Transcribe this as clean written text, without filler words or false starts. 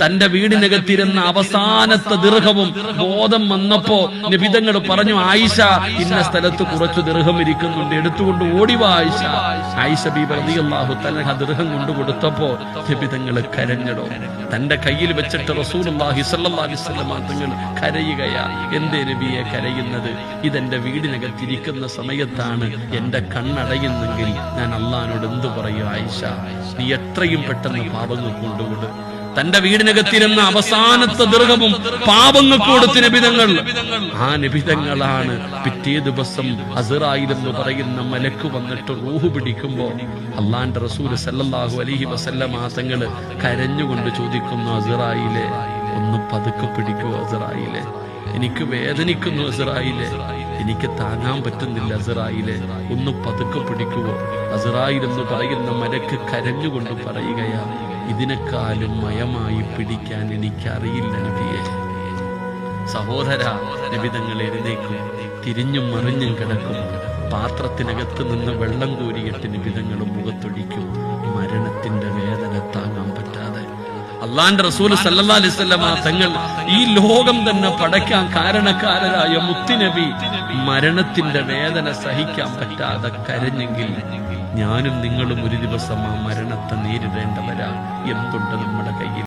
തന്റെ വീടിനകത്തിരുന്ന അവസാനത്തെ ദിർഹവും ബോധം വന്നപ്പോ നബിതങ്ങൾ പറഞ്ഞു, ആയിഷ ഇന്ന സ്ഥലത്ത് കുറച്ചു ദിർഹം ഇരിക്കുന്നുണ്ട്, എടുത്തുകൊണ്ട് ഓടിവാ ആയിഷ. ആയിഷ ബീബി റളിയല്ലാഹു തആല ദിർഹം കൊണ്ടു കൊടുത്തപ്പോ നബിതങ്ങൾ കരഞ്ഞടോ. തന്റെ കയ്യിൽ വെച്ചിട്ട് റസൂലുള്ളാഹി സ്വല്ലല്ലാഹി അലൈഹി വസല്ലം തങ്ങൾ കരയുകയാ. എന്തേ നബിയെ കരയുന്നത്? ഇതെന്റെ വീടിനകത്തിരിക്കുന്ന സമയത്താണ് എന്റെ കണ്ണടയുന്നെങ്കിൽ ഞാൻ അള്ളാഹിനോട് എന്തു പറയും? ആയിഷ, നീ എത്രയും പെട്ടെന്ന് പാപങ്ങൾ കൊണ്ടുവിട്. തന്റെ വീടിനകത്തിരുന്ന അവസാനത്തെ ദിർഹവും പാപങ്ങൾക്ക് കൊടുത്ത നബിതങ്ങൾ. ആ നബിതങ്ങളാണ് പിറ്റേ ദിവസം അസ്റായിൽ എന്ന് പറയുന്ന മലക്ക് വന്നിട്ട് റൂഹ് പിടിക്കുമ്പോ അള്ളാന്റെ റസൂൽ സല്ലല്ലാഹു അലൈഹി വസല്ലം തങ്ങള് കരഞ്ഞുകൊണ്ട് ചോദിക്കുന്നു, അസ്റായിലെ ഒന്ന് പതുക്കെ പിടിക്കൂ അസ്റായിലെ, എനിക്ക് വേദനിക്കുന്നു അസ്റായിലെ, എനിക്ക് താങ്ങാൻ പറ്റുന്നില്ല അസ്റായിലെ, ഒന്ന് പതുക്കെ പിടിക്കുവോ? അസ്റായിൽ എന്ന് പറയുന്ന മലക്ക് കരഞ്ഞുകൊണ്ട് പറയുകയാ, ഇതിനെക്കാളും മയമായി പിടിക്കാൻ എനിക്കറിയില്ല നബിയെ. സഹോദര, നബിതങ്ങൾ എഴുന്നേക്കും, തിരിഞ്ഞും മറിഞ്ഞും കിടക്കും. പാത്രത്തിനകത്ത് നിന്ന് വെള്ളം കോരിയിട്ട് നബിതങ്ങൾ മുഖത്തൊഴിക്കും. മരണത്തിന്റെ വേദന താങ്ങാൻ പറ്റാതെ അള്ളാന്റെ റസൂൽ സല്ലല്ലാഹു അലൈഹി വസല്ലം തങ്ങൾ, ഈ ലോകം തന്നെ പടയ്ക്കാൻ കാരണക്കാരനായ മുത്തുനബി, മരണത്തിന്റെ വേദന സഹിക്കാൻ പറ്റാതെ കരഞ്ഞെങ്കിൽ ഞാനും നിങ്ങളും ഒരു ദിവസം ആ മരണത്തെ നേരിടേണ്ടവരാ. എന്തുണ്ട് നമ്മുടെ കയ്യിൽ?